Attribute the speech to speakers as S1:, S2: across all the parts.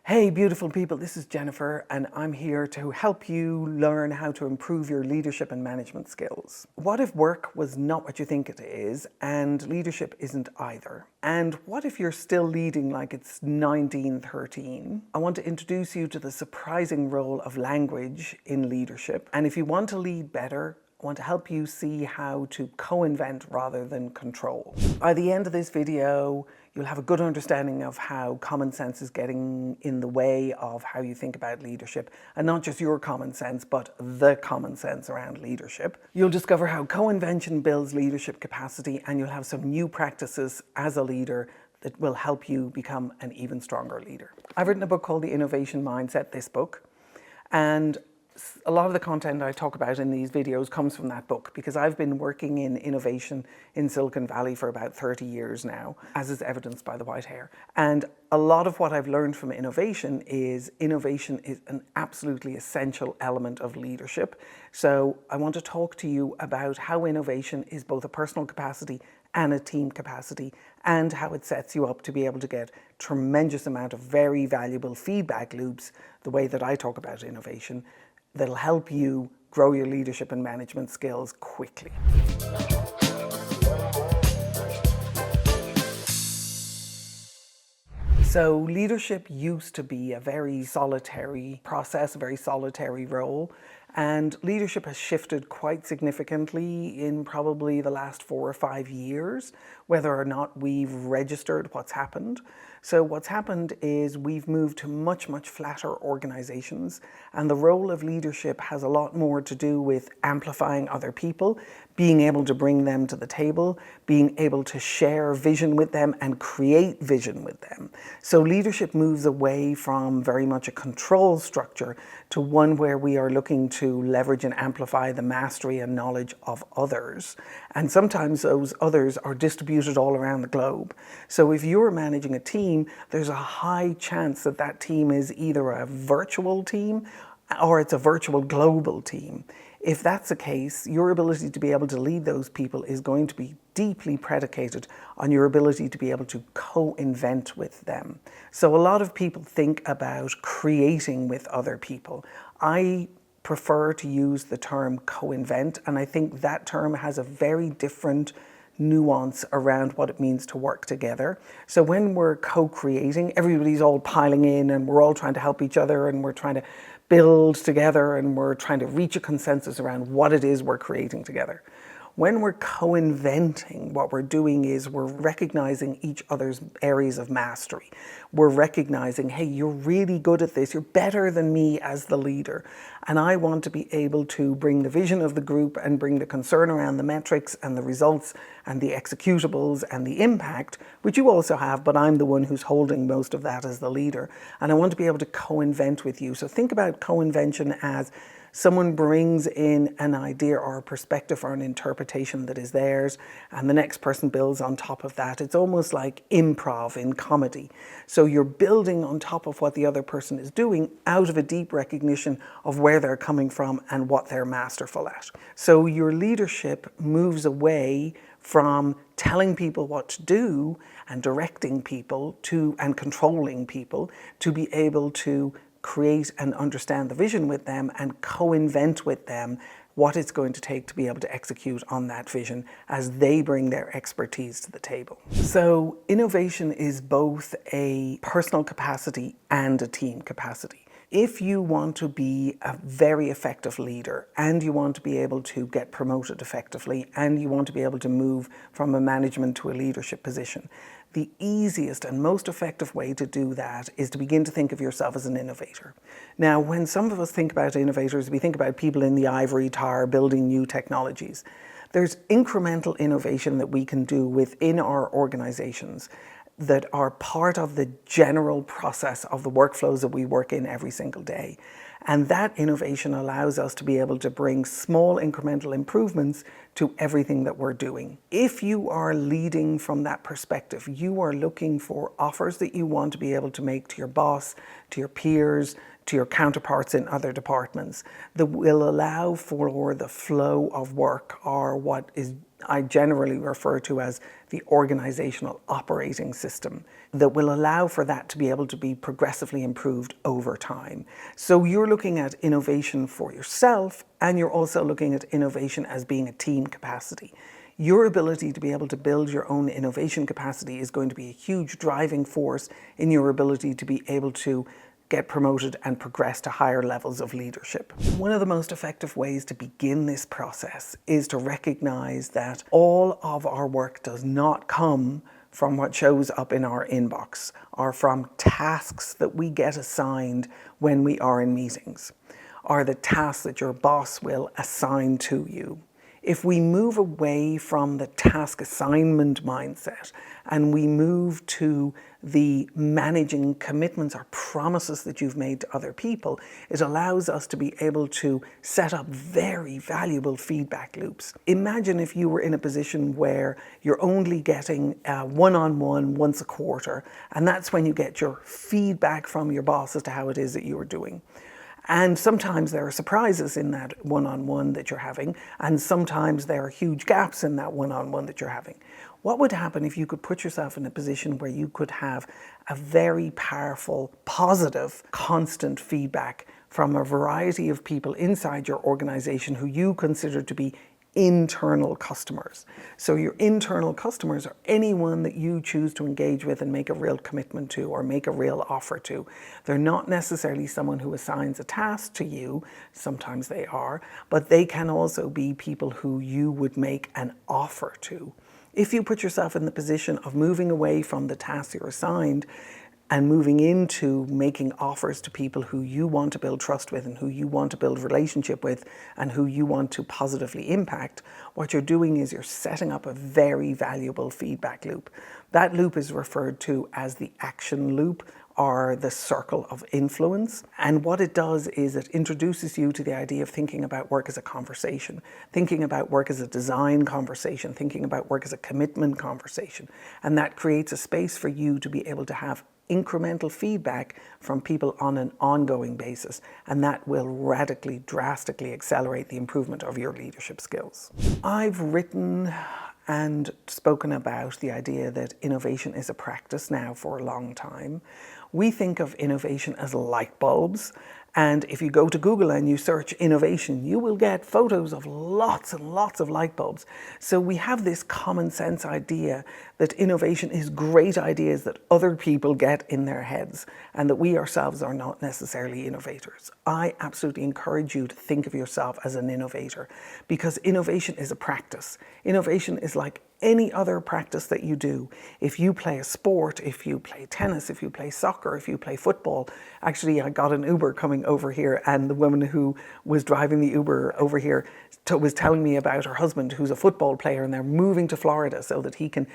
S1: Hey beautiful people, this is Jennifer and I'm here to help you learn how to improve your leadership and management skills. What if work was not what you think it is and leadership isn't either? And what if you're still leading like it's 1913? I want to introduce you to the surprising role of language in leadership. And if you want to lead better, I want to help you see how to co-invent rather than control. By the end of this video, you'll have a good understanding of how common sense is getting in the way of how you think about leadership, and not just your common sense, but the common sense around leadership. You'll discover how co-invention builds leadership capacity, and you'll have some new practices as a leader that will help you become an even stronger leader. I've written a book called The Innovation Mindset, this book, and a lot of the content I talk about in these videos comes from that book because I've been working in innovation in Silicon Valley for about 30 years now, as is evidenced by the white hair. And a lot of what I've learned from innovation is an absolutely essential element of leadership. So I want to talk to you about how innovation is both a personal capacity and a team capacity, and how it sets you up to be able to get tremendous amount of very valuable feedback loops, the way that I talk about innovation, that'll help you grow your leadership and management skills quickly. So leadership used to be a very solitary process, a very solitary role, and leadership has shifted quite significantly in probably the last 4 or 5 years, whether or not we've registered what's happened. So what's happened is we've moved to much, much flatter organizations, and the role of leadership has a lot more to do with amplifying other people, being able to bring them to the table, being able to share vision with them and create vision with them. So leadership moves away from very much a control structure to one where we are looking to leverage and amplify the mastery and knowledge of others. And sometimes those others are distributed all around the globe. So if you're managing a team, there's a high chance that that team is either a virtual team or it's a virtual global team. If that's the case, your ability to be able to lead those people is going to be deeply predicated on your ability to be able to co-invent with them. So a lot of people think about creating with other people. I prefer to use the term co-invent, and I think that term has a very different nuance around what it means to work together. So when we're co-creating, everybody's all piling in and we're all trying to help each other and we're trying to build together and we're trying to reach a consensus around what it is we're creating together. When we're co-inventing, what we're doing is we're recognizing each other's areas of mastery. We're recognizing, hey, you're really good at this. You're better than me as the leader. And I want to be able to bring the vision of the group and bring the concern around the metrics and the results and the executables and the impact, which you also have, but I'm the one who's holding most of that as the leader. And I want to be able to co-invent with you. So think about co-invention as someone brings in an idea or a perspective or an interpretation that is theirs, and the next person builds on top of that. It's almost like improv in comedy. So you're building on top of what the other person is doing out of a deep recognition of where they're coming from and what they're masterful at. So your leadership moves away from telling people what to do and directing people and controlling people to be able to create and understand the vision with them and co-invent with them what it's going to take to be able to execute on that vision as they bring their expertise to the table. So innovation is both a personal capacity and a team capacity. If you want to be a very effective leader and you want to be able to get promoted effectively and you want to be able to move from a management to a leadership position, the easiest and most effective way to do that is to begin to think of yourself as an innovator. Now, when some of us think about innovators, we think about people in the ivory tower building new technologies. There's incremental innovation that we can do within our organizations that are part of the general process of the workflows that we work in every single day. And that innovation allows us to be able to bring small incremental improvements to everything that we're doing. If you are leading from that perspective, you are looking for offers that you want to be able to make to your boss, to your peers, to your counterparts in other departments that will allow for the flow of work, or what is I generally refer to as the organizational operating system, that will allow for that to be able to be progressively improved over time. So you're looking at innovation for yourself, and you're also looking at innovation as being a team capacity. Your ability to be able to build your own innovation capacity is going to be a huge driving force in your ability to be able to get promoted and progress to higher levels of leadership. One of the most effective ways to begin this process is to recognize that all of our work does not come from what shows up in our inbox, or from tasks that we get assigned when we are in meetings, or the tasks that your boss will assign to you. If we move away from the task assignment mindset and we move to the managing commitments or promises that you've made to other people, it allows us to be able to set up very valuable feedback loops. Imagine if you were in a position where you're only getting one-on-one once a quarter, and that's when you get your feedback from your boss as to how it is that you are doing. And sometimes there are surprises in that one-on-one that you're having, and sometimes there are huge gaps in that one-on-one that you're having. What would happen if you could put yourself in a position where you could have a very powerful, positive, constant feedback from a variety of people inside your organization who you consider to be internal customers? So your internal customers are anyone that you choose to engage with and make a real commitment to, or make a real offer to. They're not necessarily someone who assigns a task to you. Sometimes they are, but they can also be people who you would make an offer to. If you put yourself in the position of moving away from the tasks you're assigned and moving into making offers to people who you want to build trust with, and who you want to build relationship with, and who you want to positively impact, what you're doing is you're setting up a very valuable feedback loop. That loop is referred to as the action loop, or the circle of influence. And what it does is it introduces you to the idea of thinking about work as a conversation, thinking about work as a design conversation, thinking about work as a commitment conversation. And that creates a space for you to be able to have incremental feedback from people on an ongoing basis, and that will radically, drastically accelerate the improvement of your leadership skills. I've written and spoken about the idea that innovation is a practice now for a long time. We think of innovation as light bulbs, and if you go to Google and you search innovation, you will get photos of lots and lots of light bulbs. So we have this common sense idea that innovation is great ideas that other people get in their heads, and that we ourselves are not necessarily innovators. I absolutely encourage you to think of yourself as an innovator, because innovation is a practice. Innovation is like any other practice that you do. If you play a sport, if you play tennis, if you play soccer, if you play football. Actually, I got an Uber coming over here, and the woman who was driving the Uber over here was telling me about her husband, who's a football player, and they're moving to Florida so that he can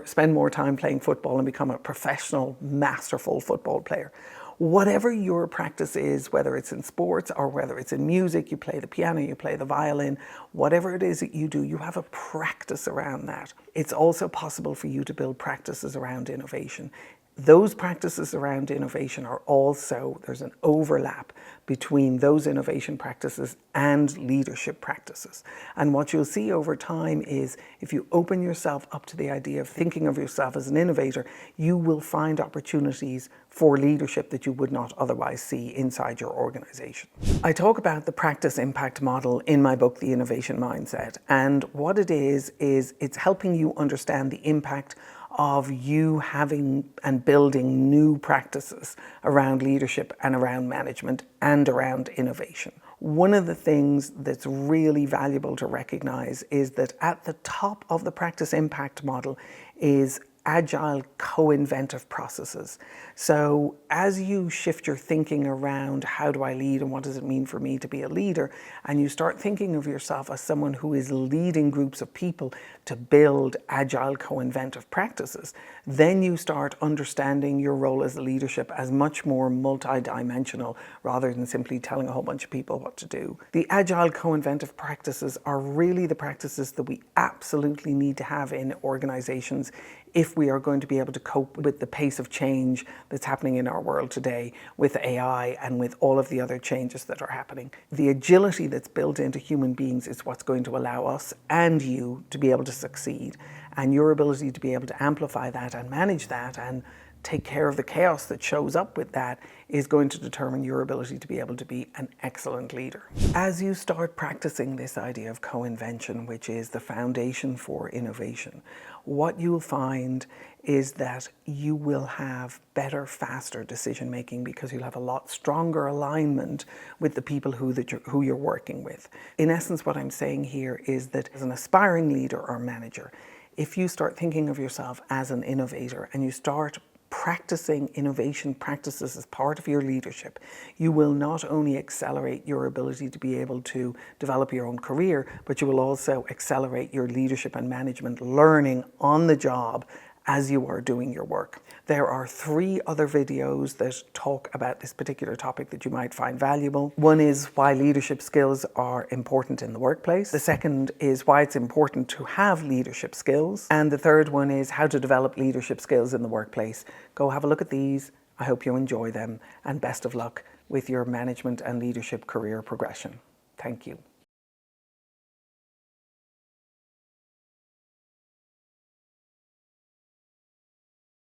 S1: spend more time playing football and become a professional, masterful football player. Whatever your practice is, whether it's in sports or whether it's in music, you play the piano, you play the violin, whatever it is that you do, you have a practice around that. It's also possible for you to build practices around innovation. Those practices around innovation are also, there's an overlap between those innovation practices and leadership practices. And what you'll see over time is if you open yourself up to the idea of thinking of yourself as an innovator, you will find opportunities for leadership that you would not otherwise see inside your organization. I talk about the practice impact model in my book, The Innovation Mindset. And what it is it's helping you understand the impact of you having and building new practices around leadership and around management and around innovation. One of the things that's really valuable to recognize is that at the top of the practice impact model is agile co-inventive processes. So as you shift your thinking around how do I lead and what does it mean for me to be a leader, and you start thinking of yourself as someone who is leading groups of people to build agile co-inventive practices, then you start understanding your role as a leadership as much more multidimensional rather than simply telling a whole bunch of people what to do. The agile co-inventive practices are really the practices that we absolutely need to have in organizations if we are going to be able to cope with the pace of change that's happening in our world today with AI and with all of the other changes that are happening. The agility that's built into human beings is what's going to allow us and you to be able to succeed. And your ability to be able to amplify that and manage that and take care of the chaos that shows up with that is going to determine your ability to be able to be an excellent leader. As you start practicing this idea of co-invention, which is the foundation for innovation, what you'll find is that you will have better, faster decision making because you'll have a lot stronger alignment with the people who you're working with. In essence, what I'm saying here is that as an aspiring leader or manager, if you start thinking of yourself as an innovator and you start practicing innovation practices as part of your leadership, you will not only accelerate your ability to be able to develop your own career, but you will also accelerate your leadership and management learning on the job as you are doing your work. There are 3 other videos that talk about this particular topic that you might find valuable. One is why leadership skills are important in the workplace. The second is why it's important to have leadership skills. And the third one is how to develop leadership skills in the workplace. Go have a look at these. I hope you enjoy them, and best of luck with your management and leadership career progression. Thank you.